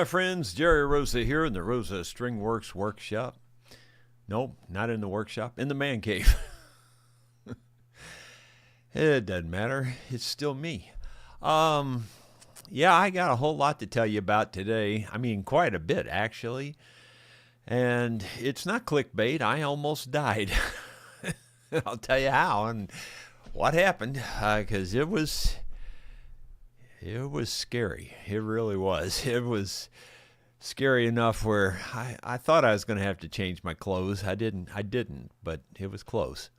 Hi friends, Jerry Rosa here in the Rosa String Works workshop. Nope, not in the workshop, in the man cave. It doesn't matter, it's still me. Yeah, I got a whole lot to tell you about today. I mean, quite a bit actually. And it's not clickbait, I almost died. I'll tell you how and what happened, because it was scary. It really was. It was scary enough where I thought I was going to have to change my clothes. I didn't, but it was close.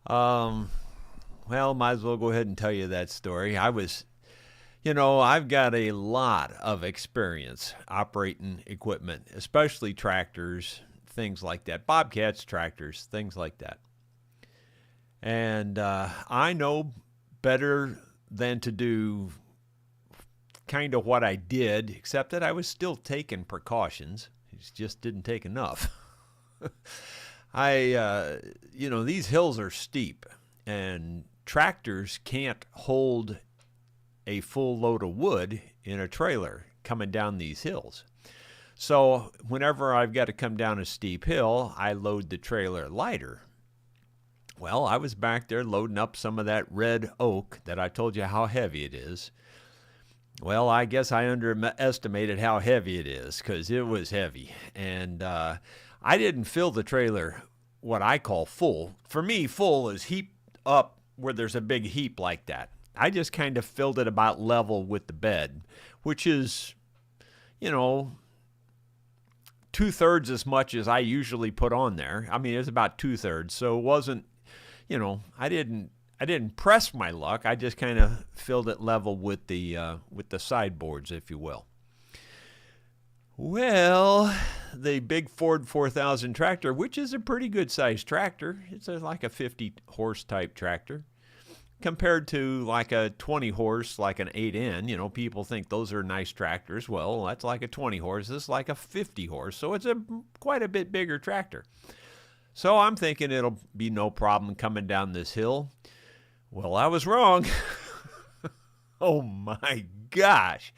Well, might as well go ahead and tell you that story. I've got a lot of experience operating equipment, especially tractors, things like that. Bobcats, tractors, things like that. And I know better than to do kind of what I did, except that I was still taking precautions. It just didn't take enough. These hills are steep, and tractors can't hold a full load of wood in a trailer coming down these hills. So whenever I've got to come down a steep hill, I load the trailer lighter. Well, I was back there loading up some of that red oak that I told you how heavy it is. Well, I guess I underestimated how heavy it is, because it was heavy. And I didn't fill the trailer what I call full. For me, full is heaped up where there's a big heap like that. I just kind of filled it about level with the bed, which is, 2/3 as much as I usually put on there. I mean, it's about 2/3, so it wasn't, I didn't press my luck. I just kind of filled it level with the sideboards, if you will. Well, the big Ford 4000 tractor, which is a pretty good sized tractor, it's like a 50 horse type tractor, compared to like a 20 horse, like an 8N. People think those are nice tractors. Well, that's like a 20 horse. This is like a 50 horse, so it's quite a bit bigger tractor. So I'm thinking it'll be no problem coming down this hill. Well, I was wrong. Oh my gosh.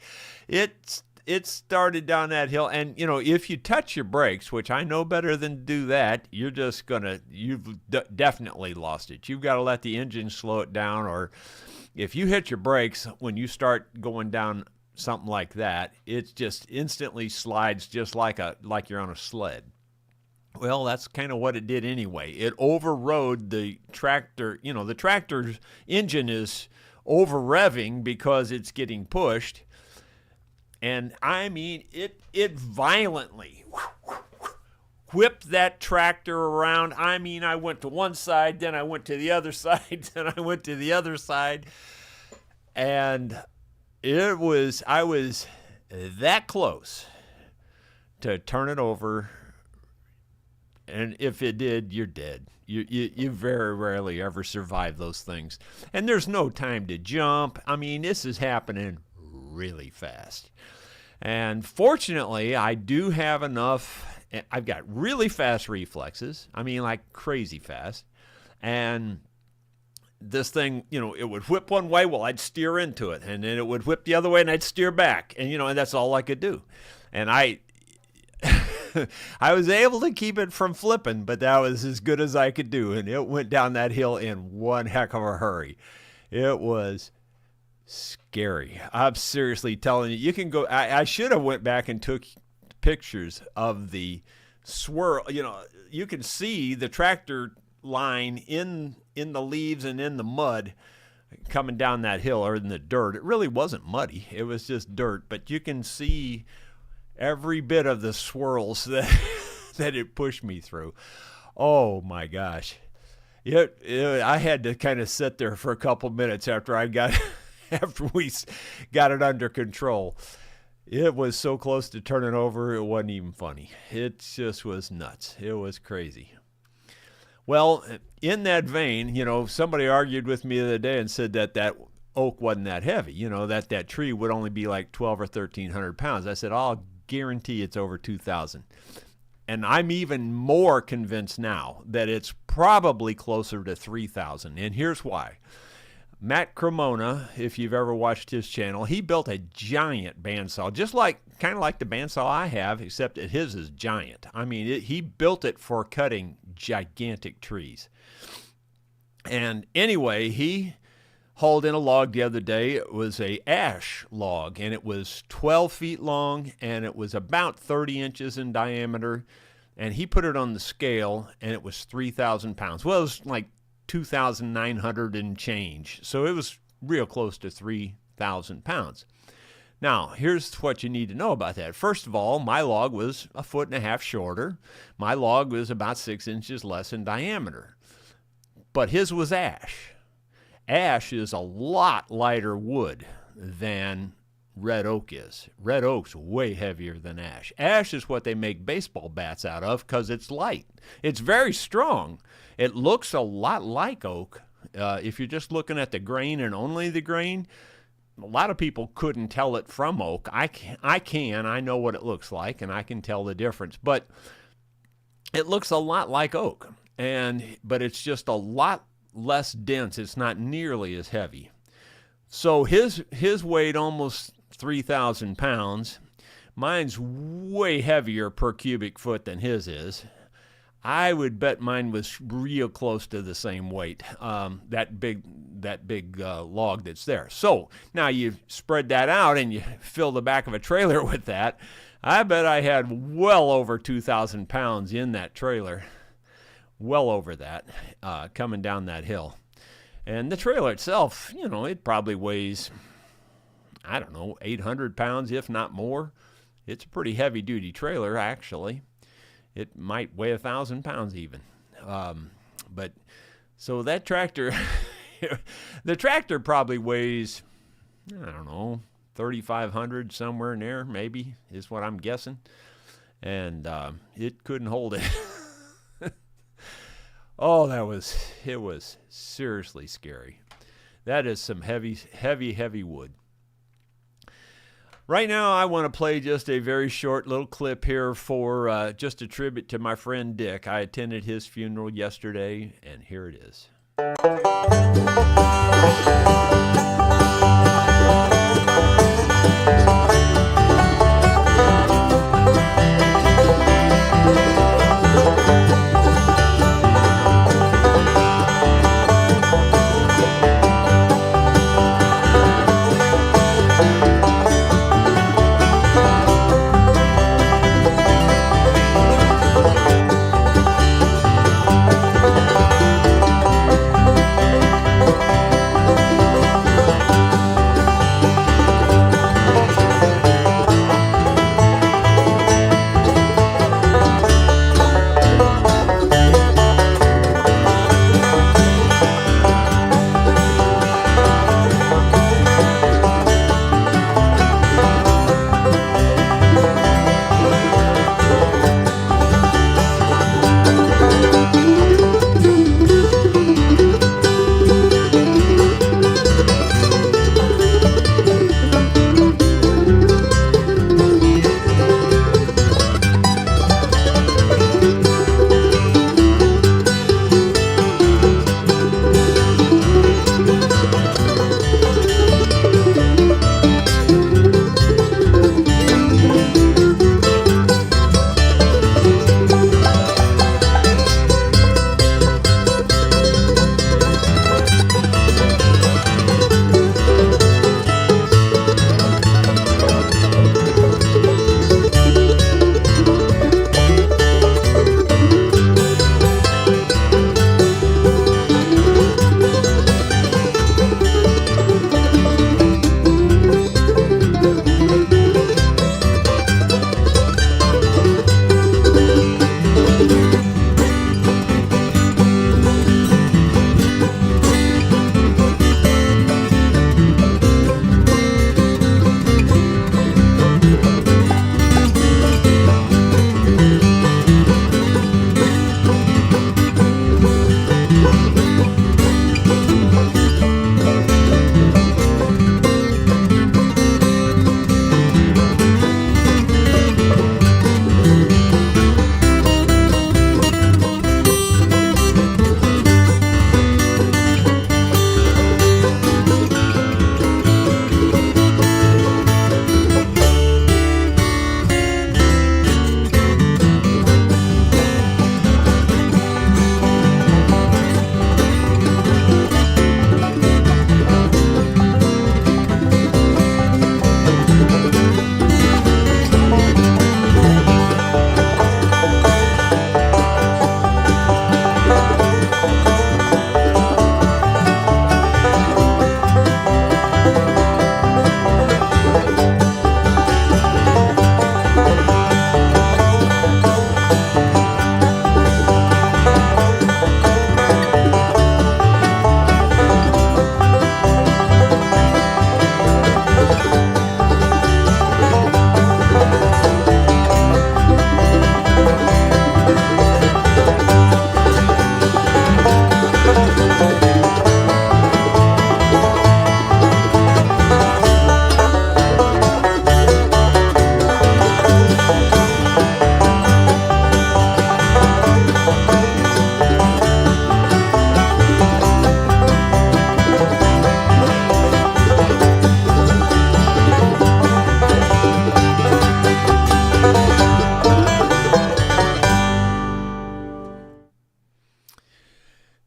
It started down that hill, and if you touch your brakes, which I know better than to do that, you've definitely lost it. You've got to let the engine slow it down, or if you hit your brakes when you start going down something like that, it just instantly slides just like you're on a sled. Well, that's kind of what it did anyway. It overrode the tractor. The tractor's engine is over revving because it's getting pushed. And I mean, it violently whipped that tractor around. I mean, I went to one side, then I went to the other side, then I went to the other side. And I was that close to turn it over. And if it did, you're dead. You very rarely ever survive those things. And there's no time to jump. I mean, this is happening really fast. And fortunately, I do have enough. I've got really fast reflexes. I mean, like crazy fast. And this thing, it would whip one way, well, I'd steer into it. And then it would whip the other way, and I'd steer back. And, and that's all I could do. And I was able to keep it from flipping, but that was as good as I could do. And it went down that hill in one heck of a hurry. It was scary. I'm seriously telling you, you can go. I should have went back and took pictures of the swirl. You can see the tractor line in the leaves and in the mud coming down that hill, or in the dirt. It really wasn't muddy. It was just dirt, but you can see every bit of the swirls that it pushed me through. Oh my gosh. I had to kind of sit there for a couple minutes after we got it under control. It was so close to turning over, it wasn't even funny. It just was nuts. It was crazy. Well, in that vein, somebody argued with me the other day and said that oak wasn't that heavy, that tree would only be like 12 or 1,300 pounds. I said, I'll guarantee it's over 2,000. And I'm even more convinced now that it's probably closer to 3,000. And here's why. Matt Cremona, if you've ever watched his channel, he built a giant bandsaw, just like kind of like the bandsaw I have, except that his is giant. I mean, he built it for cutting gigantic trees. And anyway, he hauled in a log the other day. It was a ash log, and it was 12 feet long, and it was about 30 inches in diameter. And he put it on the scale, and it was 3,000 pounds. Well, it was like 2,900 and change. So it was real close to 3,000 pounds. Now, here's what you need to know about that. First of all, my log was 1.5 feet shorter. My log was about 6 inches less in diameter. But his was ash. Ash is a lot lighter wood than red oak is. Red oak's way heavier than ash. Ash is what they make baseball bats out of because it's light. It's very strong. It looks a lot like oak. If you're just looking at the grain and only the grain, a lot of people couldn't tell it from oak. I can. I know what it looks like, and I can tell the difference. But it looks a lot like oak, but it's just a lot less dense. It's not nearly as heavy. So his weighed almost 3,000 pounds. Mine's way heavier per cubic foot than his is. I would bet mine was real close to the same weight, that big log that's there. So now you spread that out and you fill the back of a trailer with that. I bet I had well over 2,000 pounds in that trailer, well over that, coming down that hill. And the trailer itself, it probably weighs, 800 pounds, if not more. It's a pretty heavy-duty trailer, actually. It might weigh 1,000 pounds even. But so that tractor, the tractor probably weighs, 3,500, somewhere in there, maybe, is what I'm guessing. And it couldn't hold it. Oh, it was seriously scary. That is some heavy, heavy, heavy wood. Right now, I want to play just a very short little clip here for just a tribute to my friend Dick. I attended his funeral yesterday, and here it is.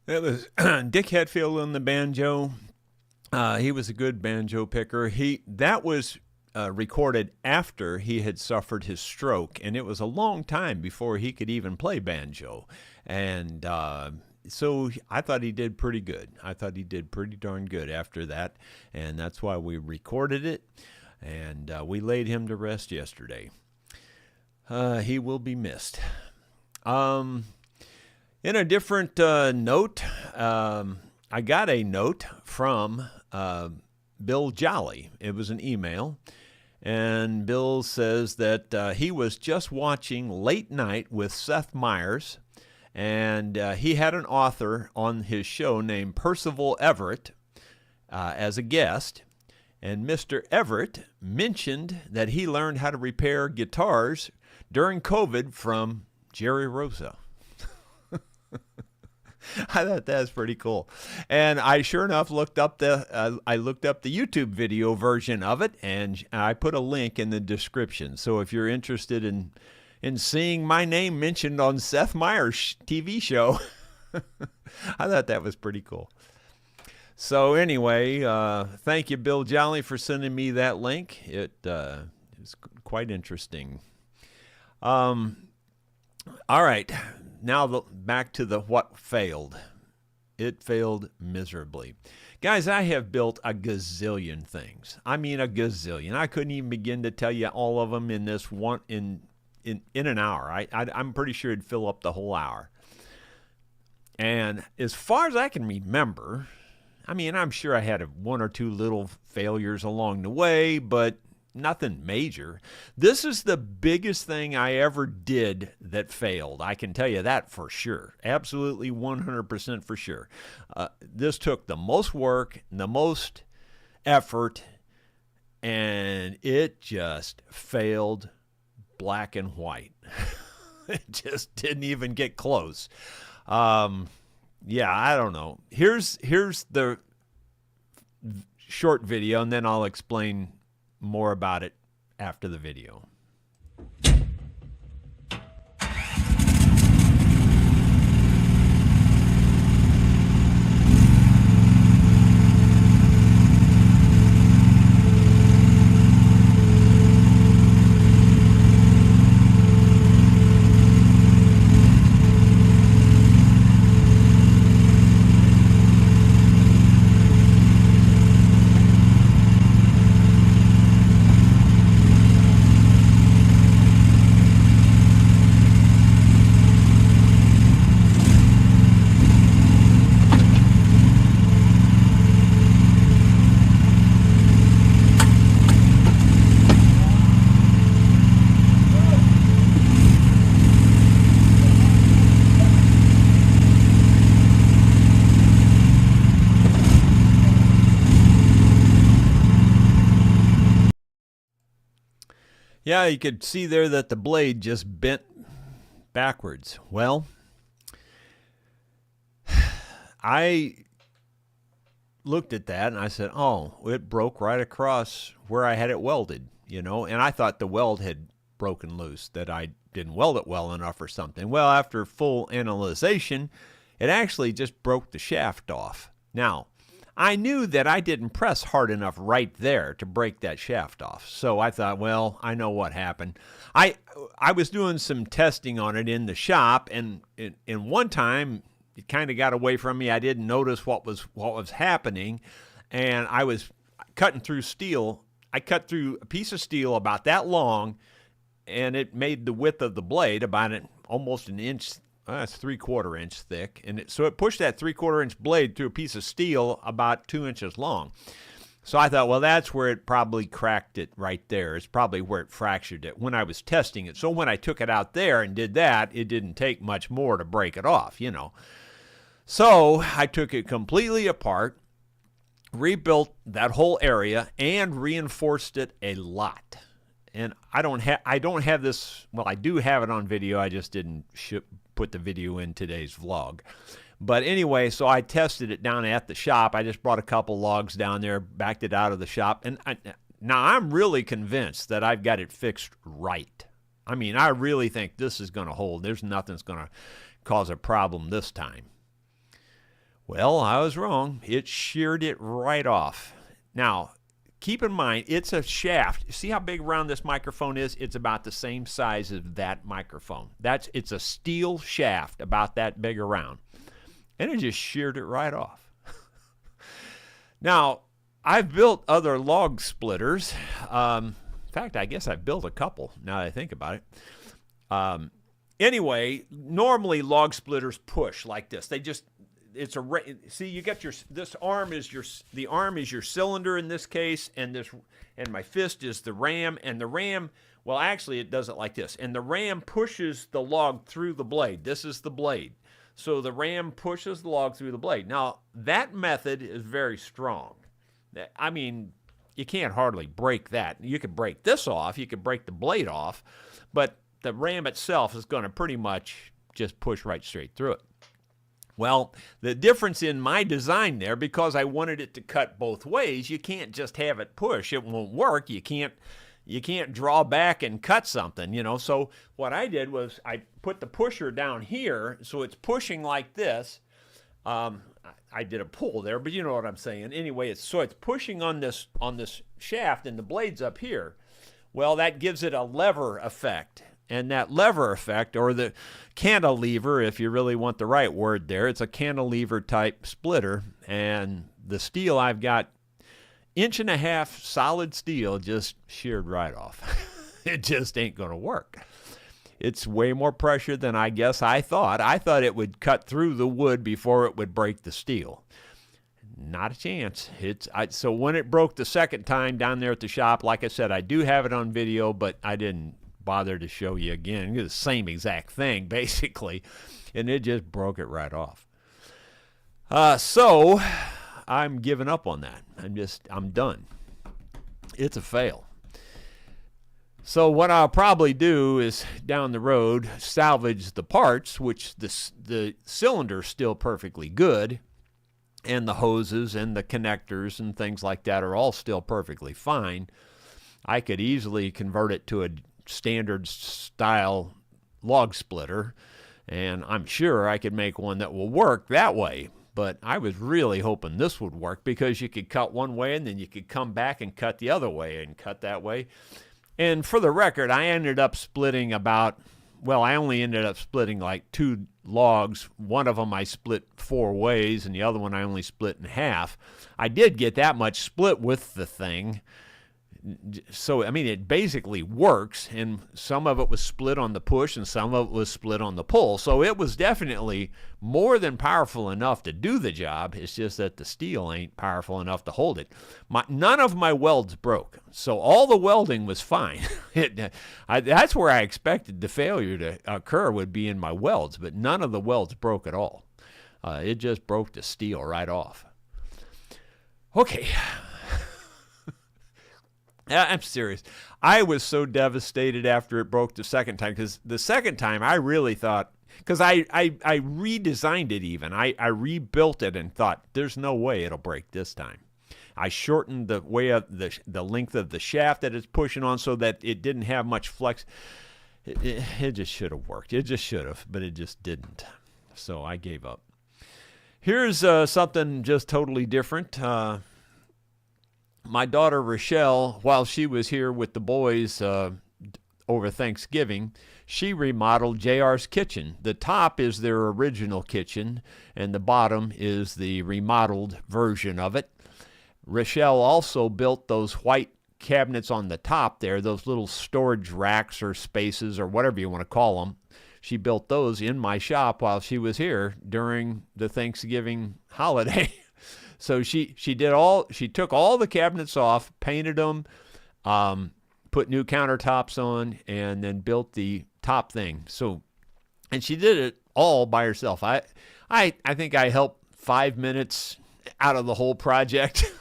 It was Dick Hetfield on the banjo. He was a good banjo picker. That was recorded after he had suffered his stroke, and it was a long time before he could even play banjo. And so I thought he did pretty good. I thought he did pretty darn good after that, and that's why we recorded it, and we laid him to rest yesterday. He will be missed. In a different note, I got a note from Bill Jolly. It was an email, and Bill says that he was just watching Late Night with Seth Meyers, and he had an author on his show named Percival Everett as a guest, and Mr. Everett mentioned that he learned how to repair guitars during COVID from Jerry Rosa. I thought that was pretty cool, and I sure enough looked up the YouTube video version of it, and I put a link in the description. So if you're interested in seeing my name mentioned on Seth Meyers' TV show, I thought that was pretty cool. So anyway, thank you, Bill Jolly, for sending me that link. It was quite interesting. All right. Now back to the what failed. It failed miserably. Guys, I have built a gazillion things. I mean a gazillion. I couldn't even begin to tell you all of them in this one in an hour. I'm pretty sure it'd fill up the whole hour. And as far as I can remember, I mean, I'm sure I had one or two little failures along the way, but nothing major. This is the biggest thing I ever did that failed. I can tell you that for sure. Absolutely 100% for sure. This took the most work, the most effort, and it just failed black and white. It just didn't even get close. Yeah, I don't know. Here's the short video, and then I'll explain more about it after the video. Yeah, you could see there that the blade just bent backwards. Well, I looked at that and I said, oh, it broke right across where I had it welded, you know, and I thought the weld had broken loose, that I didn't weld it well enough or something. Well, after full analyzation, it actually just broke the shaft off. Now, I knew that I didn't press hard enough right there to break that shaft off. So I thought, well, I know what happened. I was doing some testing on it in the shop, and in one time it kind of got away from me. I didn't notice what was happening, and I was cutting through steel. I cut through a piece of steel about that long, and it made the width of the blade about almost an inch. It's 3/4 inch thick, and so it pushed that 3/4 inch blade through a piece of steel about 2 inches long. So I thought, well, that's where it probably cracked it right there. It's probably where it fractured it when I was testing it. So when I took it out there and did that, it didn't take much more to break it off, you know. So I took it completely apart, rebuilt that whole area, and reinforced it a lot. And I don't have this. Well, I do have it on video. I just didn't put the video in today's vlog. But anyway, so I tested it down at the shop. I just brought a couple logs down there, backed it out of the shop. And now I'm really convinced that I've got it fixed right. I mean, I really think this is going to hold. There's nothing's going to cause a problem this time. Well, I was wrong. It sheared it right off. Now, keep in mind, it's a shaft. See how big around this microphone is? It's about the same size as that microphone. It's a steel shaft about that big around. And it just sheared it right off. Now, I've built other log splitters. In fact, I guess I've built a couple now that I think about it. Anyway, normally log splitters push like this. See, you got this arm is the arm is your cylinder in this case, and my fist is the ram, and the ram, well, actually it does it like this, and the ram pushes the log through the blade. This is the blade. So the ram pushes the log through the blade. Now, that method is very strong. I mean, you can't hardly break that. You could break this off, you could break the blade off, but the ram itself is going to pretty much just push right straight through it. Well, the difference in my design there, because I wanted it to cut both ways, you can't just have it push. It won't work. You can't draw back and cut something, you know. So what I did was I put the pusher down here, so it's pushing like this. I did a pull there, but you know what I'm saying. Anyway, it's pushing on this shaft, and the blade's up here. Well, that gives it a lever effect. And that lever effect, or the cantilever, if you really want the right word there, it's a cantilever type splitter. And the steel I've got, 1.5 inch solid steel, just sheared right off. It just ain't going to work. It's way more pressure than I guess I thought. I thought it would cut through the wood before it would break the steel. Not a chance. So when it broke the second time down there at the shop, like I said, I do have it on video, but I didn't bother to show you again. It's the same exact thing, basically, and it just broke it right off. So I'm giving up on that. I'm done. It's a fail. So what I'll probably do is down the road salvage the parts, which the cylinder's still perfectly good, and the hoses and the connectors and things like that are all still perfectly fine. I could easily convert it to a standard style log splitter, and I'm sure I could make one that will work that way. But I was really hoping this would work, because you could cut one way and then you could come back and cut the other way and cut that way. And for the record, I ended up splitting I only ended up splitting like 2 logs. One of them I split 4 ways, and the other one I only split in half. I did get that much split with the thing. So, I mean, it basically works, and some of it was split on the push and some of it was split on the pull. So it was definitely more than powerful enough to do the job. It's just that the steel ain't powerful enough to hold it. None of my welds broke, so all the welding was fine. That's where I expected the failure to occur, would be in my welds, but none of the welds broke at all. It just broke the steel right off. Okay. I'm serious. I was so devastated after it broke the second time, because the second time I really thought, because I redesigned it even. I rebuilt it and thought, there's no way it'll break this time. I shortened the way of the length of the shaft that it's pushing on so that it didn't have much flex. It just should have worked. It just should have, but it just didn't. So I gave up. Here's something just totally different. My daughter Rochelle, while she was here with the boys over Thanksgiving, she remodeled JR's kitchen. The top is their original kitchen, and the bottom is the remodeled version of it. Rochelle also built those white cabinets on the top there, those little storage racks or spaces or whatever you want to call them. She built those in my shop while she was here during the Thanksgiving holiday. So she took all the cabinets off, painted them, put new countertops on, and then built the top thing. So, and she did it all by herself. I think I helped 5 minutes out of the whole project,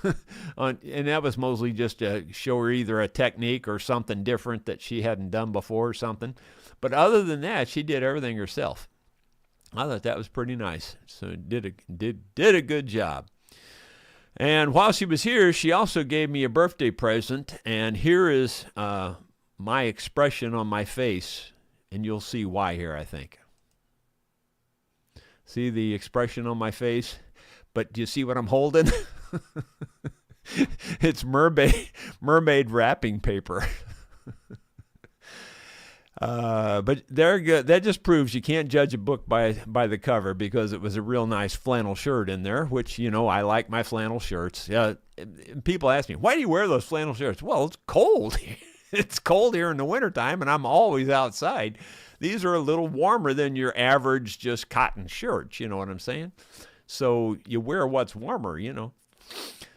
and that was mostly just to show her either a technique or something different that she hadn't done before or something. But other than that, she did everything herself. I thought that was pretty nice. So did a good job. And while she was here, she also gave me a birthday present, and here is my expression on my face, and you'll see why here, I think. See the expression on my face? But do you see what I'm holding? It's mermaid wrapping paper. But they're good. That just proves you can't judge a book by the cover, because it was a real nice flannel shirt in there, which, I like my flannel shirts. People ask me, why do you wear those flannel shirts? Well, it's cold. It's cold here in the wintertime, and I'm always outside. These are a little warmer than your average just cotton shirts, you know what I'm saying? So you wear what's warmer,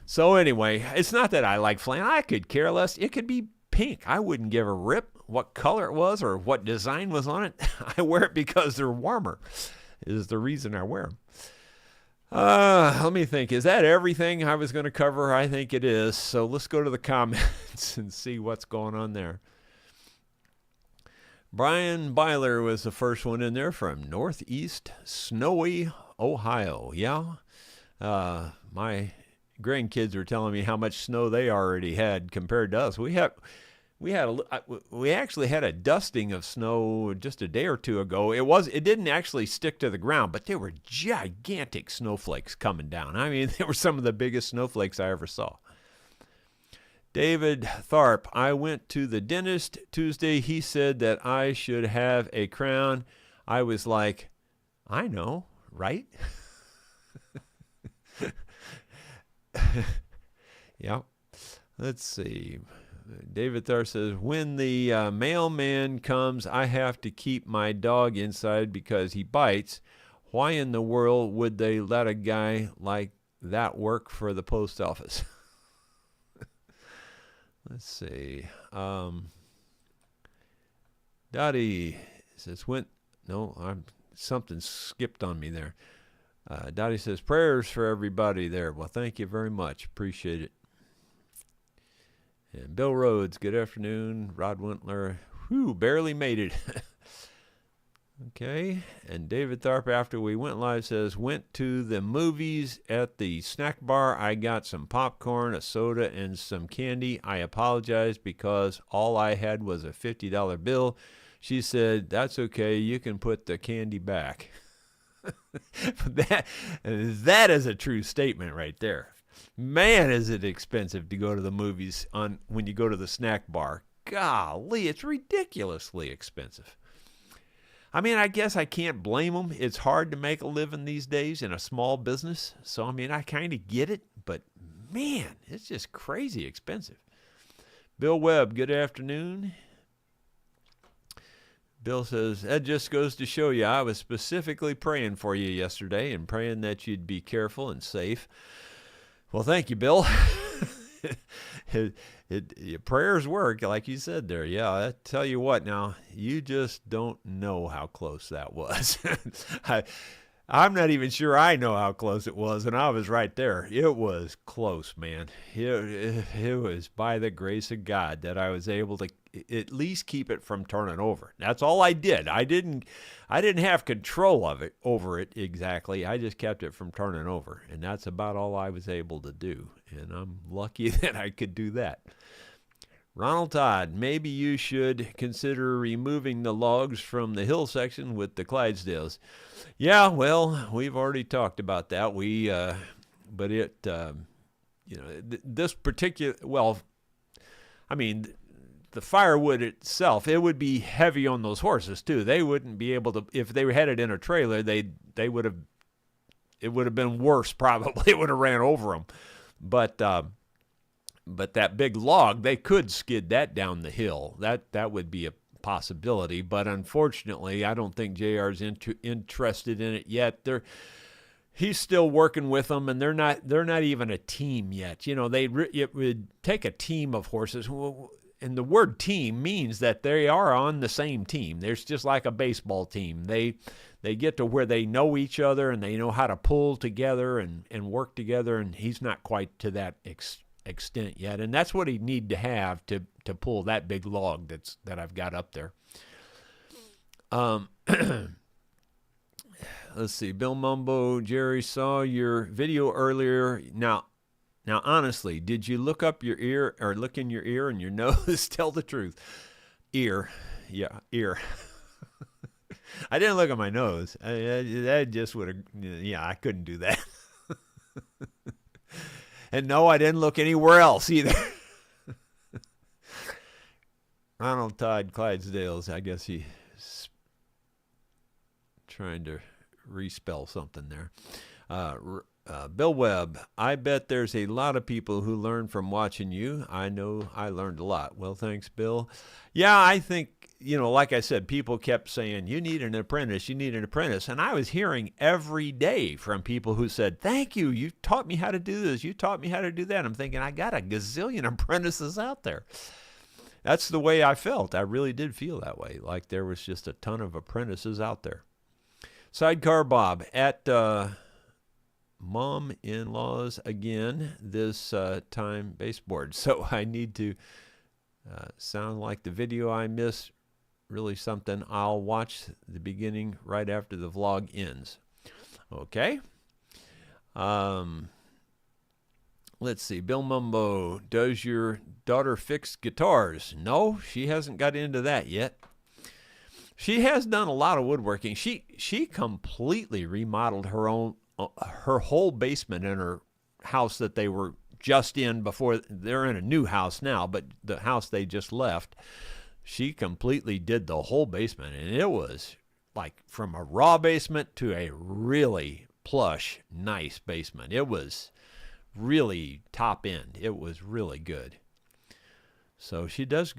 So anyway, it's not that I like flannel. I could care less. It could be pink. I wouldn't give a rip what color it was or what design was on it. I wear it because they're warmer, is the reason I wear them. Let me think. Is that everything I was going to cover? I think it is. So let's go to the comments and see what's going on there. Brian Byler was the first one in there from Northeast Snowy, Ohio. Yeah. My grandkids were telling me how much snow they already had compared to us. We actually had a dusting of snow just a day or two ago. It didn't actually stick to the ground, but there were gigantic snowflakes coming down. I mean, they were some of the biggest snowflakes I ever saw. David Tharp, I went to the dentist Tuesday. He said that I should have a crown. I was like, I know, right? Yeah. Let's see. David Thar says, when the mailman comes, I have to keep my dog inside because he bites. Why in the world would they let a guy like that work for the post office? Let's see. Dottie says, something skipped on me there. Dottie says, prayers for everybody there. Well, thank you very much. Appreciate it. And Bill Rhodes, good afternoon. Rod Wintler, barely made it. Okay. And David Tharp, after we went live, says, went to the movies at the snack bar. I got some popcorn, a soda, and some candy. I apologized because all I had was a $50 bill. She said, that's okay. You can put the candy back. That is a true statement right there. Man, is it expensive to go to the movies when you go to the snack bar. Golly, it's ridiculously expensive. I mean, I guess I can't blame them. It's hard to make a living these days in a small business. So, I mean, I kind of get it. But, man, it's just crazy expensive. Bill Webb, good afternoon. Bill says, that just goes to show you I was specifically praying for you yesterday and praying that you'd be careful and safe. Well, thank you, Bill. Your prayers work, like you said there. Yeah, I tell you what, now, you just don't know how close that was. I'm not even sure I know how close it was, and I was right there. It was close, man. It was by the grace of God that I was able to at least keep it from turning over. That's all I did. I didn't have control over it exactly. I just kept it from turning over, and that's about all I was able to do. And I'm lucky that I could do that. Ronald Todd, maybe you should consider removing the logs from the hill section with the Clydesdales. Yeah, well, we've already talked about that. But it, this particular, well, I mean, the firewood itself, it would be heavy on those horses too. They wouldn't be able to, if they had it in a trailer, it would have been worse probably. It would have ran over them. But that big log, they could skid that down the hill. That would be a possibility. But unfortunately, I don't think JR's interested in it yet. He's still working with them, and they're not even a team yet. You know, it would take a team of horses. And the word team means that they are on the same team. There's just like a baseball team. They get to where they know each other and they know how to pull together and work together. And he's not quite to that extent yet. And that's what he'd need to have to pull that big log that I've got up there. Let's see. Bill Mumbo, Jerry, saw your video earlier. Now, honestly, did you look up your ear or look in your ear and your nose? Tell the truth. Ear. Yeah, ear. I didn't look at my nose. That just would have, I couldn't do that. And no, I didn't look anywhere else either. Ronald Todd Clydesdale's, I guess he's trying to respell something there. Bill Webb, I bet there's a lot of people who learn from watching you. I know I learned a lot. Well, thanks, Bill. Yeah, I think, like I said, people kept saying, you need an apprentice, you need an apprentice. And I was hearing every day from people who said, thank you, you taught me how to do this, you taught me how to do that. I'm thinking, I got a gazillion apprentices out there. That's the way I felt. I really did feel that way, like there was just a ton of apprentices out there. Sidecar Bob, at mom-in-laws again, this time baseboard. So I need to sound like the video I missed, really something. I'll watch the beginning right after the vlog ends. Okay. Let's see. Bill Mumbo, does your daughter fix guitars? No, she hasn't got into that yet. She has done a lot of woodworking. She completely remodeled her whole basement in her house that they were just in before. They're in a new house now, but the house they just left, she completely did the whole basement, and it was like from a raw basement to a really plush, nice basement. It was really top end. It was really good. So she does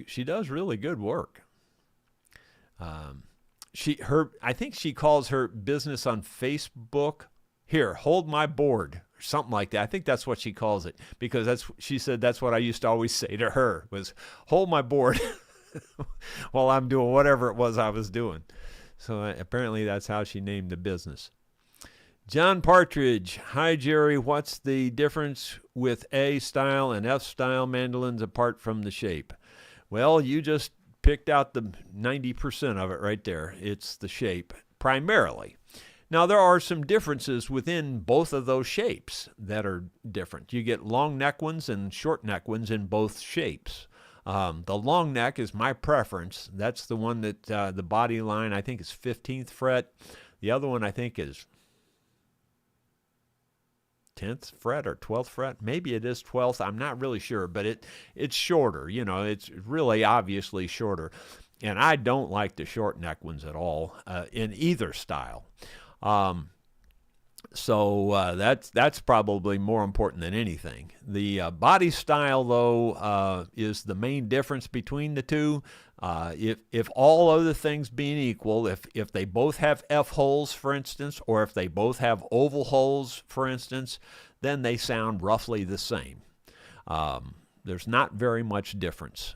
really good work. I think she calls her business on Facebook, here, hold my board, or something like that. I think that's what she calls it, because she said that's what I used to always say to her, was hold my board while I'm doing whatever it was I was doing. So apparently that's how she named the business. John Partridge, hi Jerry, what's the difference with A style and F style mandolins apart from the shape? Well, you just picked out the 90% of it right there. It's the shape, primarily. Now, there are some differences within both of those shapes that are different. You get long neck ones and short neck ones in both shapes. The long neck is my preference. That's the one that the body line, I think, is 15th fret. The other one, I think, is 10th fret or 12th fret. Maybe it is 12th. I'm not really sure, but it's shorter. It's really obviously shorter. And I don't like the short neck ones at all in either style. So that's probably more important than anything. The body style, though, is the main difference between the two. If all other things being equal, if they both have F holes, for instance, or if they both have oval holes, for instance, then they sound roughly the same. There's not very much difference.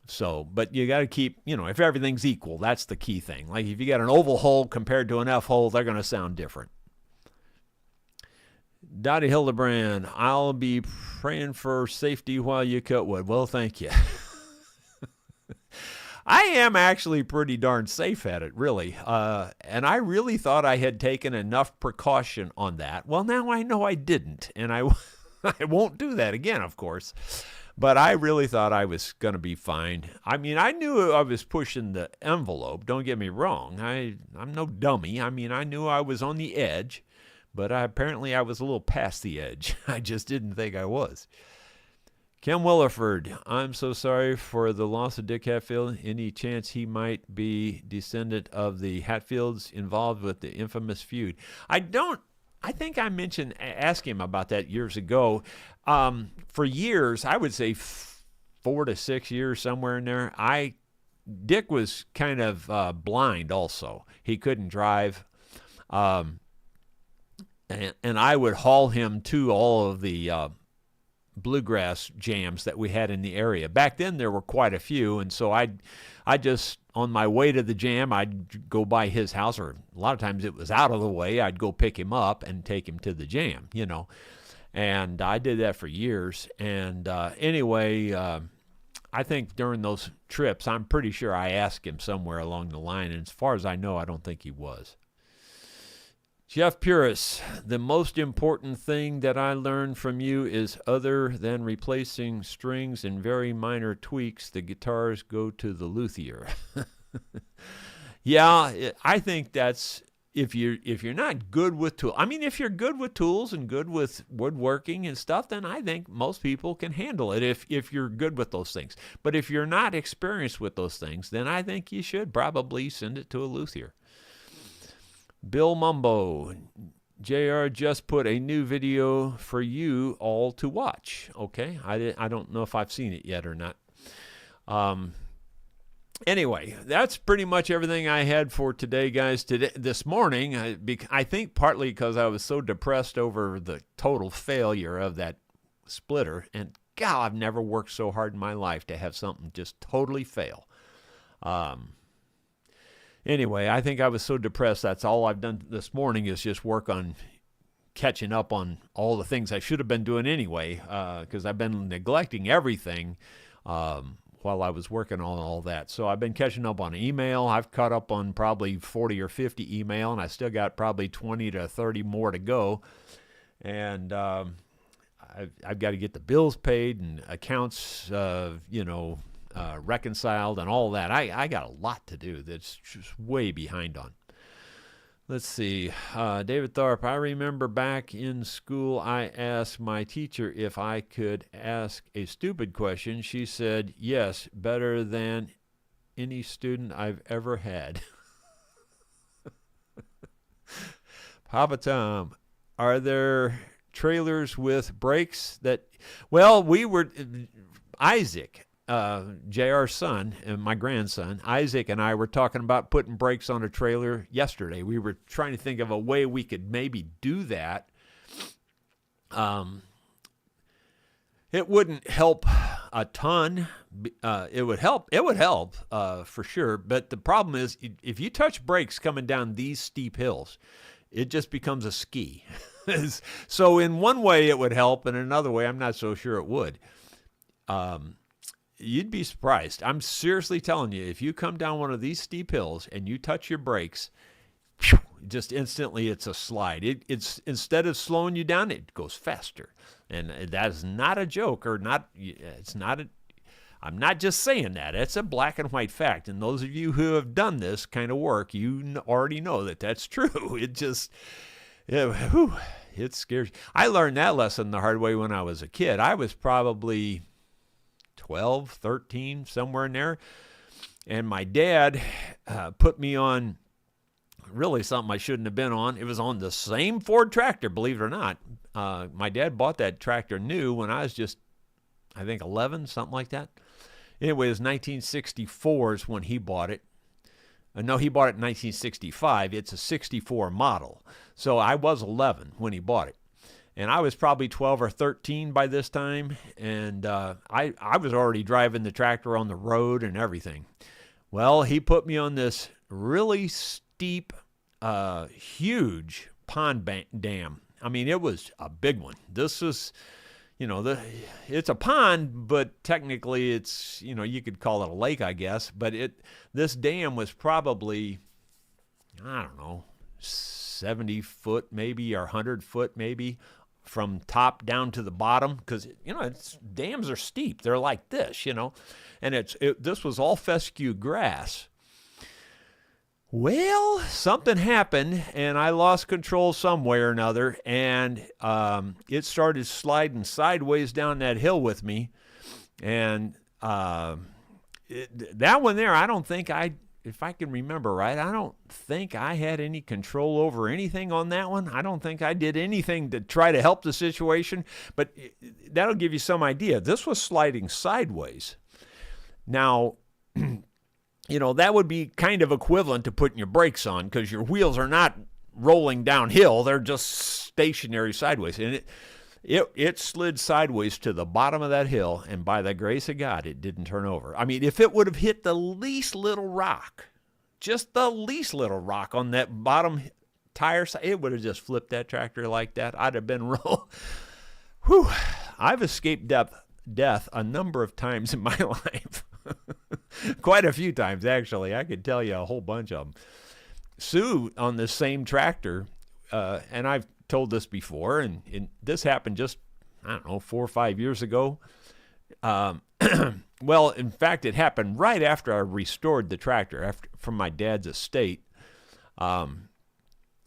So, but you got to keep, if everything's equal, that's the key thing. Like if you got an oval hole compared to an F hole, they're going to sound different. Dottie Hildebrand, I'll be praying for safety while you cut wood. Well, thank you. I am actually pretty darn safe at it, really. And I really thought I had taken enough precaution on that. Well, now I know I didn't, and I won't do that again, of course. But I really thought I was going to be fine. I mean, I knew I was pushing the envelope. Don't get me wrong. I'm no dummy. I mean, I knew I was on the edge, but apparently I was a little past the edge. I just didn't think I was. Kim Williford, I'm so sorry for the loss of Dick Hatfield. Any chance he might be descendant of the Hatfields involved with the infamous feud? I think I mentioned asking him about that years ago. For years, I would say 4 to 6 years, somewhere in there, Dick was kind of blind also. He couldn't drive. And I would haul him to all of the bluegrass jams that we had in the area. Back then, there were quite a few, and so I just, on my way to the jam, I'd go by his house, or a lot of times it was out of the way. I'd go pick him up and take him to the jam, And I did that for years. And anyway, I think during those trips, I'm pretty sure I asked him somewhere along the line. And as far as I know, I don't think he was. Jeff Puris, the most important thing that I learned from you is, other than replacing strings and very minor tweaks, the guitars go to the luthier. Yeah, I think that's if you're not good with tools, I mean, if you're good with tools and good with woodworking and stuff, then I think most people can handle it if you're good with those things. But if you're not experienced with those things, then I think you should probably send it to a luthier. Bill Mumbo, JR just put a new video for you all to watch. Okay, I don't know if I've seen it yet or not. Anyway, that's pretty much everything I had for today, guys. This morning, I think partly because I was so depressed over the total failure of that splitter. And, God, I've never worked so hard in my life to have something just totally fail. Anyway, I think I was so depressed. That's all I've done this morning is just work on catching up on all the things I should have been doing anyway, because I've been neglecting everything while I was working on all that. So I've been catching up on email. I've caught up on probably 40 or 50 email, and I still got probably 20 to 30 more to go. And I've got to get the bills paid and accounts, reconciled and all that. I got a lot to do that's just way behind on. Let's see. David Tharp, I remember back in school I asked my teacher if I could ask a stupid question. She said, yes, better than any student I've ever had. Papa Tom, are there trailers with brakes that, well, Isaac, JR's son and my grandson, Isaac and I were talking about putting brakes on a trailer yesterday. We were trying to think of a way we could maybe do that. It wouldn't help a ton. It would help. It would help for sure. But the problem is if you touch brakes coming down these steep hills, it just becomes a ski. So in one way it would help, and in another way I'm not so sure it would. You'd be surprised. I'm seriously telling you, if you come down one of these steep hills and you touch your brakes, just instantly it's a slide. It's instead of slowing you down, it goes faster. And that is not a joke I'm not just saying that. It's a black and white fact. And those of you who have done this kind of work, you already know that that's true. It scares you. I learned that lesson the hard way when I was a kid. I was probably 12, 13, somewhere in there. And my dad put me on really something I shouldn't have been on. It was on the same Ford tractor, believe it or not. My dad bought that tractor new when I was just, I think, 11, something like that. Anyway, it was 1964 is when he bought it. No, he bought it in 1965. It's a 64 model. So I was 11 when he bought it. And I was probably 12 or 13 by this time, and I was already driving the tractor on the road and everything. Well, he put me on this really steep, huge pond dam. I mean, it was a big one. This was, it's a pond, but technically it's, you could call it a lake, I guess. But this dam was probably, I don't know, 70 foot maybe or 100 foot maybe, from top down to the bottom, because dams are steep. They're like this, and this was all fescue grass. Well, something happened, and I lost control some way or another, and it started sliding sideways down that hill with me, and that one there, I don't think if I can remember right, I don't think I had any control over anything on that one. I don't think I did anything to try to help the situation, but that'll give you some idea. This was sliding sideways. Now, that would be kind of equivalent to putting your brakes on, because your wheels are not rolling downhill. They're just stationary sideways. And it slid sideways to the bottom of that hill, and by the grace of God, it didn't turn over. I mean, if it would have hit the least little rock, just the least little rock on that bottom tire side, it would have just flipped that tractor like that. I'd have been Whew. I've escaped death a number of times in my life. Quite a few times, actually. I could tell you a whole bunch of them. Sue, on the same tractor, and I've told this before, and this happened just, 4 or 5 years ago. Well, in fact, it happened right after I restored the tractor from my dad's estate.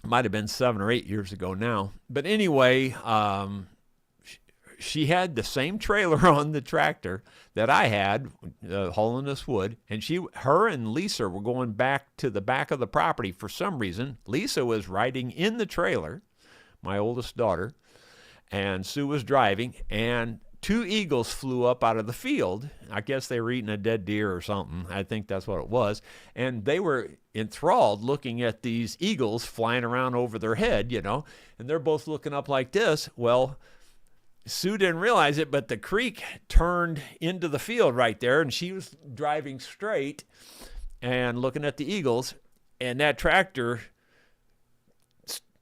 Might have been 7 or 8 years ago now. But anyway, she had the same trailer on the tractor that I had, hauling this wood, and her and Lisa were going back to the back of the property for some reason. Lisa was riding in the trailer, my oldest daughter, and Sue was driving, and 2 eagles flew up out of the field. I guess they were eating a dead deer or something. I think that's what it was. And they were enthralled looking at these eagles flying around over their head, and they're both looking up like this. Well, Sue didn't realize it, but the creek turned into the field right there, and she was driving straight and looking at the eagles, and that tractor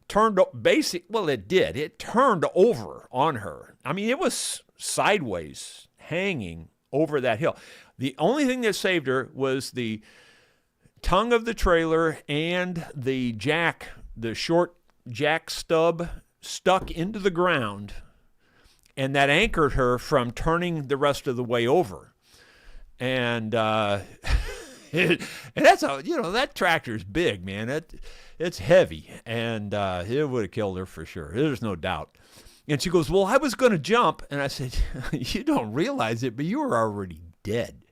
turned it turned over on her. I mean, it was sideways, hanging over that hill. The only thing that saved her was the tongue of the trailer and the short jack stub stuck into the ground, and that anchored her from turning the rest of the way over. And and that's that tractor's big, man. It's heavy, and it would have killed her for sure. There's no doubt. And she goes, well, I was going to jump. And I said, you don't realize it, but you were already dead.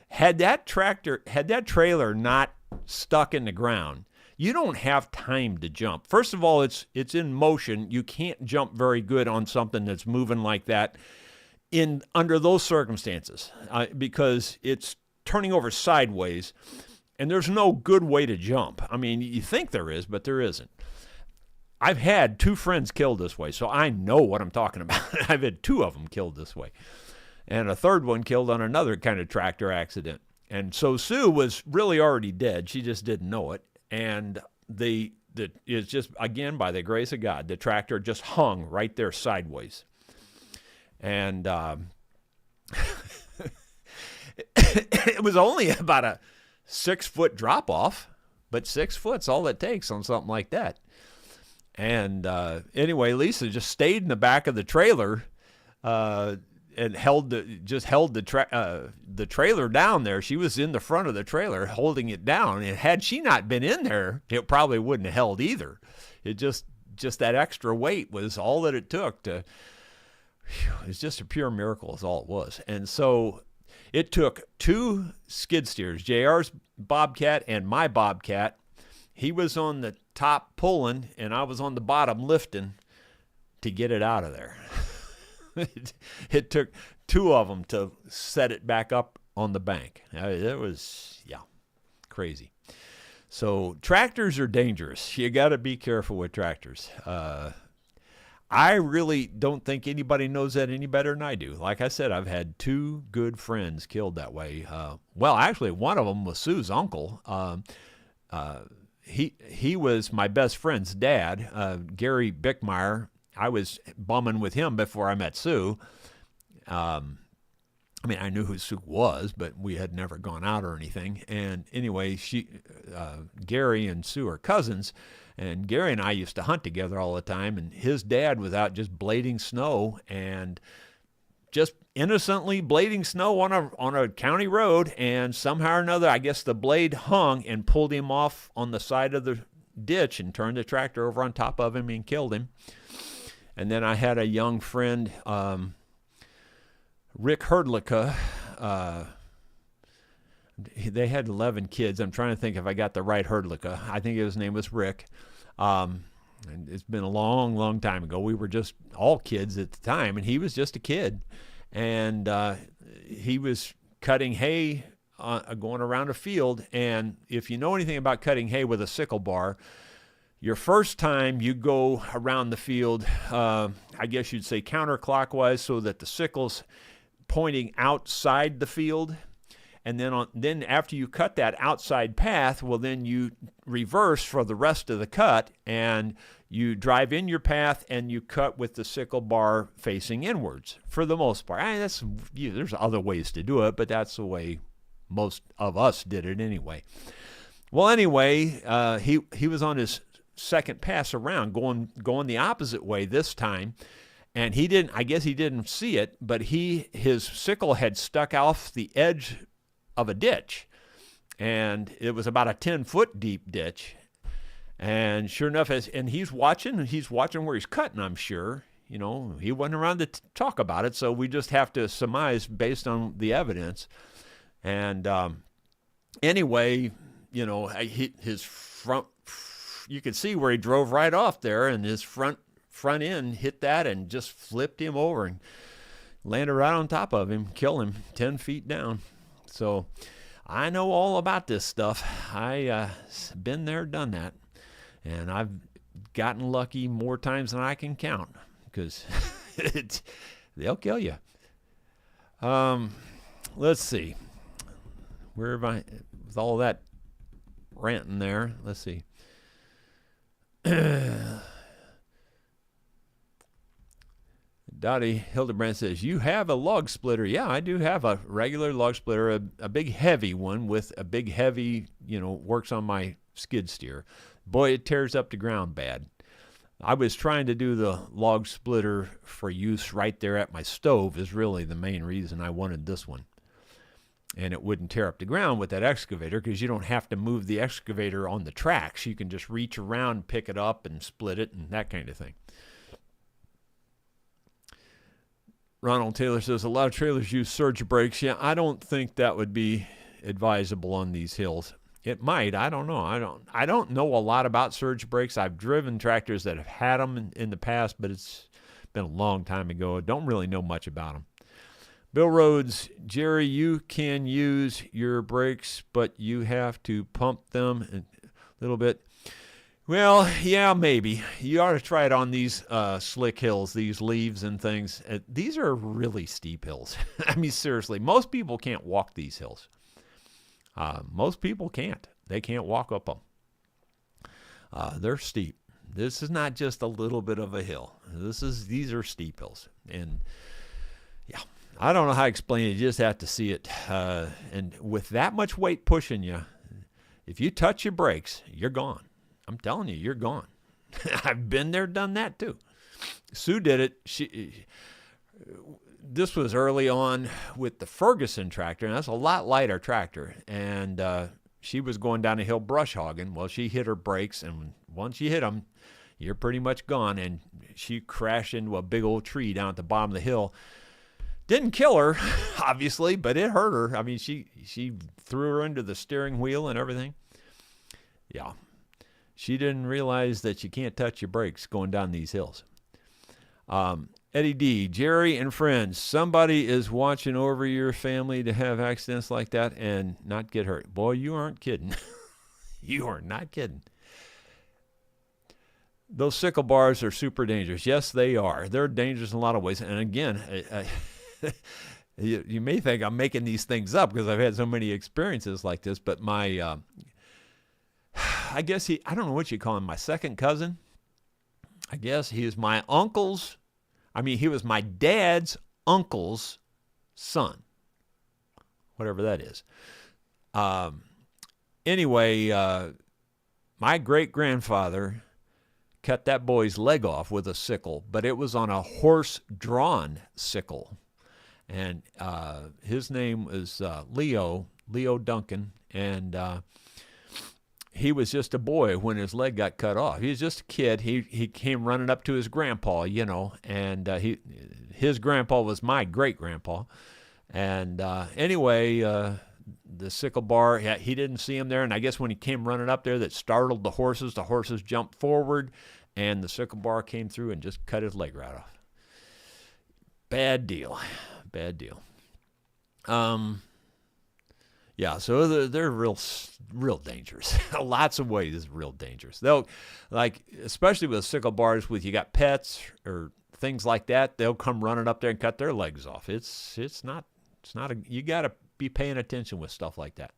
Had that trailer not stuck in the ground, you don't have time to jump. First of all, it's in motion. You can't jump very good on something that's moving like that under those circumstances, because it's turning over sideways, and there's no good way to jump. I mean, you think there is, but there isn't. I've had 2 friends killed this way, so I know what I'm talking about. I've had 2 of them killed this way, and a third one killed on another kind of tractor accident. And so Sue was really already dead. She just didn't know it. And it's just, again, by the grace of God, the tractor just hung right there sideways. And it was only about a 6-foot drop off, but 6 foot's all it takes on something like that. And anyway, Lisa just stayed in the back of the trailer and held the trailer down there. She was in the front of the trailer holding it down. And had she not been in there, it probably wouldn't have held either. It just that extra weight was all that it took to. It's just a pure miracle is all it was. And so it took 2 skid steers, JR's Bobcat and my Bobcat. He was on the top pulling, and I was on the bottom lifting to get it out of there. It took 2 of them to set it back up on the bank. It was, crazy. So tractors are dangerous. You got to be careful with tractors. I really don't think anybody knows that any better than I do. Like I said, I've had 2 good friends killed that way. Well, actually, one of them was Sue's uncle. He was my best friend's dad, Gary Bickmeyer. I was bumming with him before I met Sue. I I knew who Sue was, but we had never gone out or anything. And anyway, Gary and Sue are cousins, and Gary and I used to hunt together all the time, and his dad was out just blading snow and just innocently blading snow on a county road, and somehow or another, I guess the blade hung and pulled him off on the side of the ditch and turned the tractor over on top of him and killed him. And then I had a young friend, Rick Herdlicka. They had 11 kids. I'm trying to think if I got the right Herdlicka. I think his name was Rick. And it's been a long, long time ago. We were just all kids at the time, and he was just a kid. And he was cutting hay going around a field. And if you know anything about cutting hay with a sickle bar, your first time you go around the field, I guess you'd say counterclockwise, so that the sickle's pointing outside the field. And then after you cut that outside path, well, then you reverse for the rest of the cut, and you drive in your path and you cut with the sickle bar facing inwards for the most part. There's other ways to do it, but that's the way most of us did it anyway. Well, anyway, he was on his second pass around, going the opposite way this time, and I guess he didn't see it, but his sickle had stuck off the edge of a ditch, and it was about a 10-foot deep ditch. And sure enough, and he's watching where he's cutting, I'm sure. You know, he wasn't around to talk about it, so we just have to surmise based on the evidence. And anyway, you know, his front, you could see where he drove right off there, and his front end hit that and just flipped him over and landed right on top of him, killed him 10 feet down. So I know all about this stuff. I been there, done that. And I've gotten lucky more times than I can count, because they'll kill you. Let's see. Where have I, with all that ranting there, let's see. Dottie Hildebrand says, you have a log splitter. Yeah, I do have a regular log splitter, a big heavy one with a big heavy, you know, works on my skid steer. Boy, it tears up the ground bad. I was trying to do the log splitter for use right there at my stove is really the main reason I wanted this one. And it wouldn't tear up the ground with that excavator, because you don't have to move the excavator on the tracks. You can just reach around, pick it up, and split it, and that kind of thing. Ronald Taylor says, a lot of trailers use surge brakes. Yeah, I don't think that would be advisable on these hills. It might. I don't know. I don't know a lot about surge brakes. I've driven tractors that have had them in the past, but it's been a long time ago. I don't really know much about them. Bill Rhodes, Jerry, you can use your brakes, but you have to pump them a little bit. Well, yeah, maybe. You ought to try it on these slick hills, these leaves and things. These are really steep hills. I mean, seriously, most people can't walk these hills. Most people can't. They can't walk up them. They're steep. This is not just a little bit of a hill. These are steep hills. And yeah, I don't know how to explain it. You just have to see it. And with that much weight pushing you, if you touch your brakes, you're gone. I'm telling you, you're gone. I've been there, done that too. Sue did it. This was early on with the Ferguson tractor, and that's a lot lighter tractor. And she was going down a hill brush hogging. Well, she hit her brakes, and once you hit them, you're pretty much gone. And she crashed into a big old tree down at the bottom of the hill. Didn't kill her, obviously, but it hurt her. I mean, she threw her into the steering wheel and everything. Yeah. She didn't realize that you can't touch your brakes going down these hills. Eddie D, Jerry and friends, somebody is watching over your family to have accidents like that and not get hurt. Boy, you aren't kidding. You are not kidding. Those sickle bars are super dangerous. Yes, they are. They're dangerous in a lot of ways. And again, you may think I'm making these things up because I've had so many experiences like this, but my, I guess I don't know what you call him, my second cousin. I guess he is my uncle's. He was my dad's uncle's son, whatever that is. Anyway, my great-grandfather cut that boy's leg off with a sickle, but it was on a horse-drawn sickle. And his name was Leo Duncan, and he was just a boy when his leg got cut off. He was just a kid. He came running up to his grandpa, and his grandpa was my great-grandpa. And anyway, the sickle bar, he didn't see him there, and I guess when he came running up there, that startled the horses jumped forward, and the sickle bar came through and just cut his leg right off. Bad deal. Yeah, so they're real dangerous. Lots of ways, real dangerous. They'll, especially with sickle bars, you got pets or things like that, they'll come running up there and cut their legs off. It's not you got to be paying attention with stuff like that.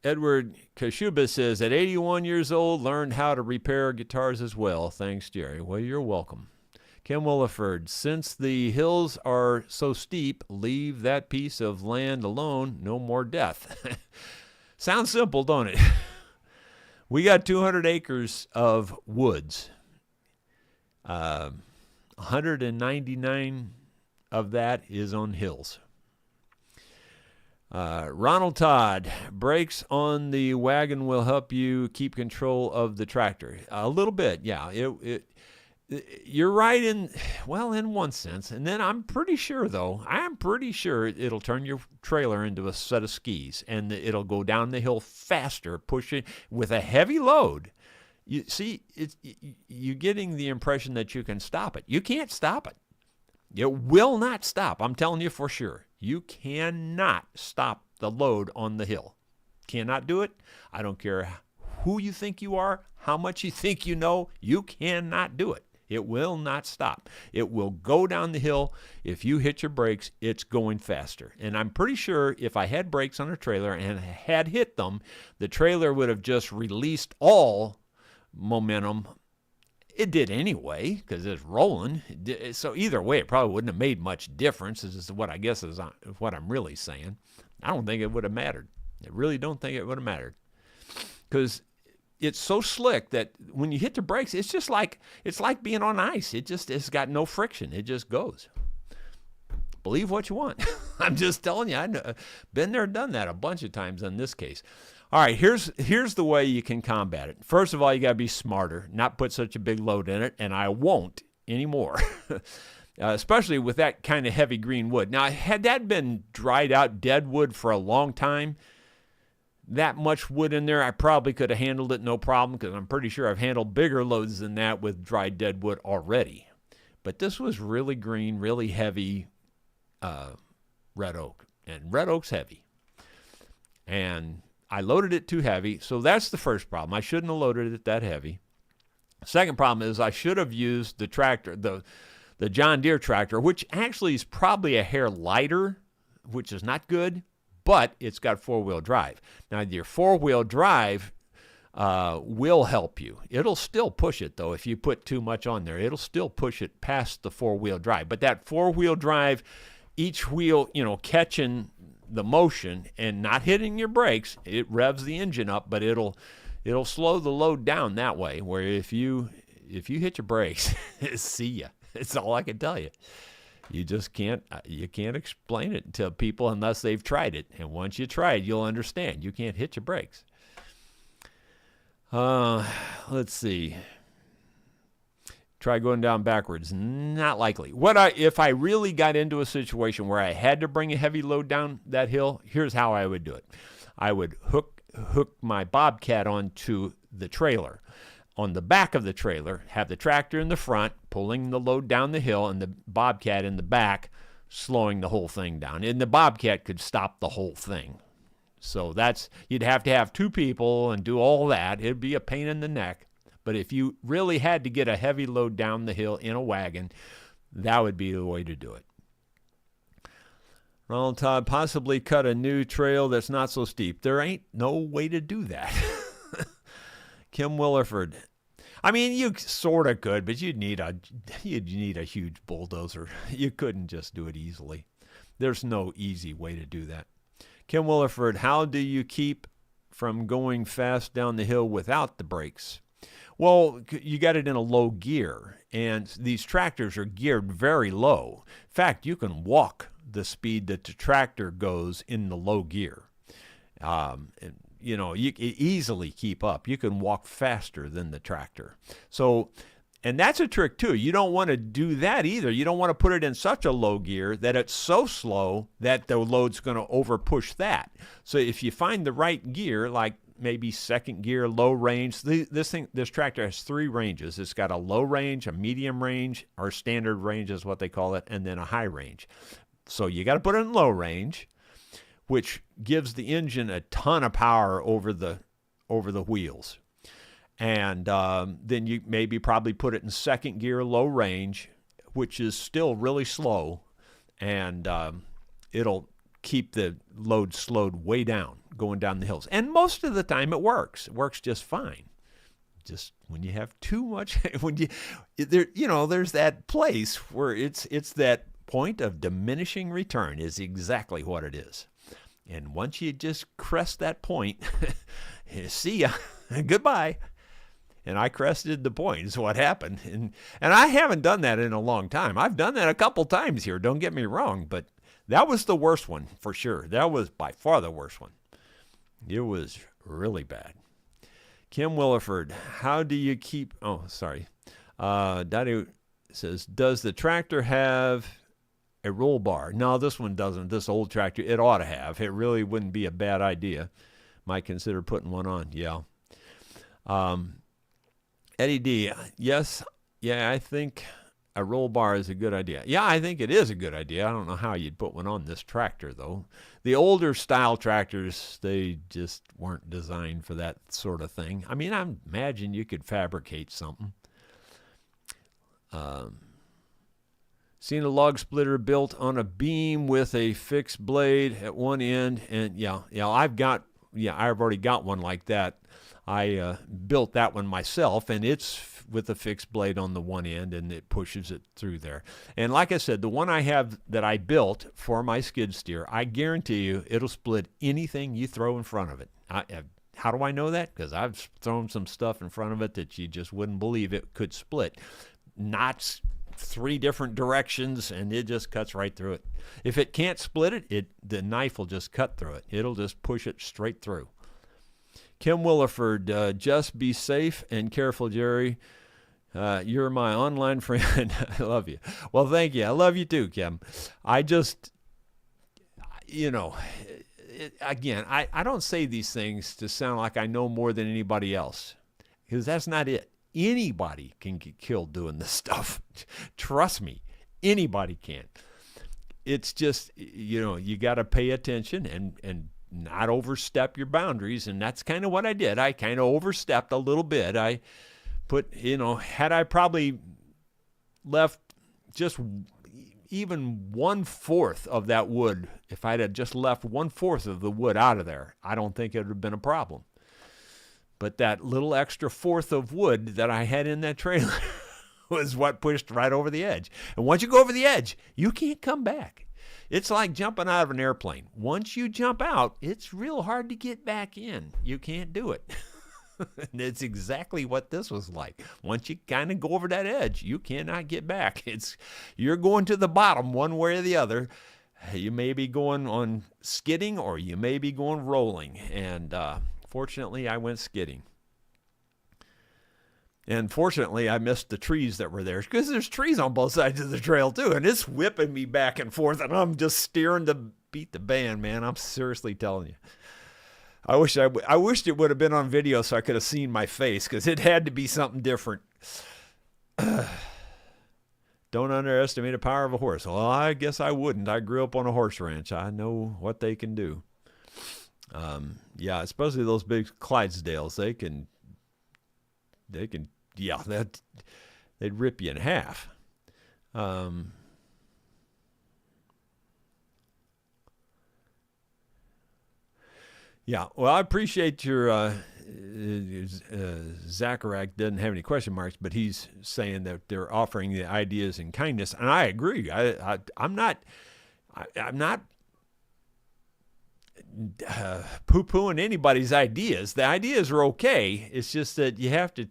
Edward Kashuba says, at 81 years old, learned how to repair guitars as well. Thanks, Jerry. Well, you're welcome. Kim Williford, since the hills are so steep, leave that piece of land alone, no more death. Sounds simple, don't it? We got 200 acres of woods. 199 of that is on hills. Ronald Todd, brakes on the wagon will help you keep control of the tractor. A little bit, yeah. You're right in one sense. And then I'm pretty sure it'll turn your trailer into a set of skis, and it'll go down the hill faster, pushing with a heavy load. You see, you're getting the impression that you can stop it. You can't stop it. It will not stop. I'm telling you for sure. You cannot stop the load on the hill. Cannot do it. I don't care who you think you are, how much you think you know. You cannot do it. It will not stop. It will go down the hill. If you hit your brakes, it's going faster. And I'm pretty sure if I had brakes on a trailer and had hit them, the trailer would have just released all momentum. It did anyway, because it's rolling. So either way, it probably wouldn't have made much difference, is what I guess is what I'm really saying. I don't think it would have mattered. I really don't think it would have mattered. Because it's so slick that when you hit the brakes, it's like being on ice. It's got no friction. It just goes. Believe what you want. I'm just telling you, I've been there, done that a bunch of times in this case. All right, here's the way you can combat it. First of all, you got to be smarter, not put such a big load in it, and I won't anymore, especially with that kind of heavy green wood. Now, had that been dried out dead wood for a long time, that much wood in there, I probably could have handled it no problem, because I'm pretty sure I've handled bigger loads than that with dried dead wood already. But this was really green, really heavy red oak, and red oak's heavy. And I loaded it too heavy, so that's the first problem. I shouldn't have loaded it that heavy. Second problem is I should have used the tractor, the John Deere tractor, which actually is probably a hair lighter, which is not good, but it's got four-wheel drive. Now, your four-wheel drive will help you. It'll still push it, though. If you put too much on there, it'll still push it past the four-wheel drive. But that four-wheel drive, each wheel, catching the motion and not hitting your brakes, it revs the engine up, but it'll slow the load down that way, where if you hit your brakes, see ya. It's all I can tell you. You just can't explain it to people unless they've tried it. And once you try it, you'll understand. You can't hit your brakes. Let's see. Try going down backwards. Not likely. If I really got into a situation where I had to bring a heavy load down that hill, here's how I would do it. I would hook my Bobcat onto the trailer. On the back of the trailer, have the tractor in the front, pulling the load down the hill, and the Bobcat in the back, slowing the whole thing down. And the Bobcat could stop the whole thing. So you'd have to have two people and do all that. It'd be a pain in the neck. But if you really had to get a heavy load down the hill in a wagon, that would be the way to do it. Ronald Todd, possibly cut a new trail that's not so steep. There ain't no way to do that. Kim Williford. I mean, you sort of could, but you'd need a huge bulldozer. You couldn't just do it easily. There's no easy way to do that. Kim Williford, how do you keep from going fast down the hill without the brakes? Well, you got it in a low gear, and these tractors are geared very low. In fact, you can walk the speed that the tractor goes in the low gear. You can easily keep up. You can walk faster than the tractor. So, and that's a trick too. You don't want to do that either. You don't want to put it in such a low gear that it's so slow that the load's going to overpush that. So if you find the right gear, like maybe second gear, low range. This tractor has three ranges. It's got a low range, a medium range, or standard range is what they call it, and then a high range. So you got to put it in low range, which gives the engine a ton of power over the wheels. And then you probably put it in second gear, low range, which is still really slow, and it'll keep the load slowed way down going down the hills. And most of the time it works. It works just fine. Just when you have too much, there's that place where it's that point of diminishing return is exactly what it is. And once you just crest that point, see ya, goodbye. And I crested the point is what happened. And I haven't done that in a long time. I've done that a couple times here, don't get me wrong, but That was the worst one for sure. That was by far the worst one. It was really bad. Kim Williford, how do you keep... Oh, sorry. Daddy says, does the tractor have a roll bar? No, this one doesn't. This old tractor, it ought to have. It really wouldn't be a bad idea. Might consider putting one on. Yeah. Eddie D, yes. Yeah, I think a roll bar is a good idea. Yeah, I think it is a good idea. I don't know how you'd put one on this tractor, though. The older style tractors, they just weren't designed for that sort of thing. I mean, I imagine you could fabricate something. Seen a log splitter built on a beam with a fixed blade at one end, and I've already got one like that. I built that one myself, and it's with a fixed blade on the one end, and it pushes it through there. And like I said, the one I have that I built for my skid steer, I guarantee you it'll split anything you throw in front of it. How do I know that? Because I've thrown some stuff in front of it that you just wouldn't believe it could split. Knots 3 different directions, and it just cuts right through it. If it can't split it, the knife will just cut through it. It'll just push it straight through. Kim Williford, just be safe and careful, Jerry. You're my online friend. I love you. Well, thank you. I love you too, Kim. I just, again, I don't say these things to sound like I know more than anybody else, because that's not it. Anybody can get killed doing this stuff. Trust me, anybody can. It's just, you got to pay attention and not overstep your boundaries, and that's kind of what I did. I kind of overstepped a little bit. I put, had I probably left just even 1/4 of that wood, if I'd have just left 1/4 of the wood out of there, I don't think it would have been a problem. But that little extra 1/4 of wood that I had in that trailer was what pushed right over the edge. And once you go over the edge, you can't come back. It's like jumping out of an airplane. Once you jump out, it's real hard to get back in. You can't do it. And it's exactly what this was like. Once you kind of go over that edge, you cannot get back. You're going to the bottom one way or the other. You may be going on skidding, or you may be going rolling. And fortunately, I went skidding. And fortunately, I missed the trees that were there, because there's trees on both sides of the trail too, and it's whipping me back and forth, and I'm just steering to beat the band, man. I'm seriously telling you. I wished it would have been on video so I could have seen my face, because it had to be something different. Don't underestimate the power of a horse. Well, I guess I wouldn't. I grew up on a horse ranch. I know what they can do. Especially those big Clydesdales. They can. Yeah, they'd rip you in half. Yeah, well, I appreciate your Zacharak doesn't have any question marks, but he's saying that they're offering the ideas in kindness, and I agree. I'm not poo-pooing anybody's ideas. The ideas are okay. It's just that you have to.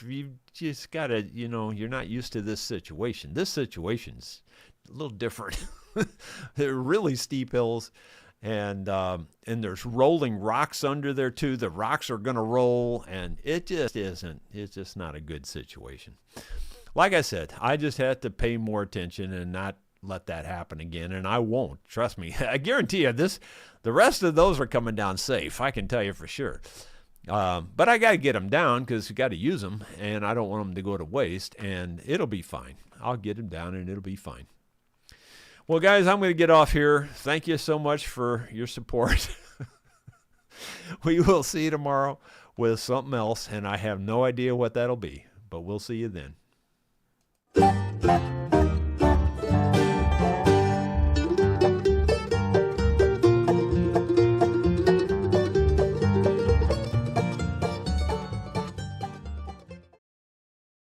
You just gotta. You're not used to this situation. This situation's a little different. They're really steep hills. And there's rolling rocks under there too. The rocks are going to roll, and it just isn't. It's just not a good situation. Like I said, I just had to pay more attention and not let that happen again, and I won't. Trust me. I guarantee you the rest of those are coming down safe. I can tell you for sure. But I got to get them down, because you got to use them, and I don't want them to go to waste, and it'll be fine. I'll get them down, and it'll be fine. Well, guys, I'm going to get off here. Thank you so much for your support. We will see you tomorrow with something else, and I have no idea what that'll be, but we'll see you then.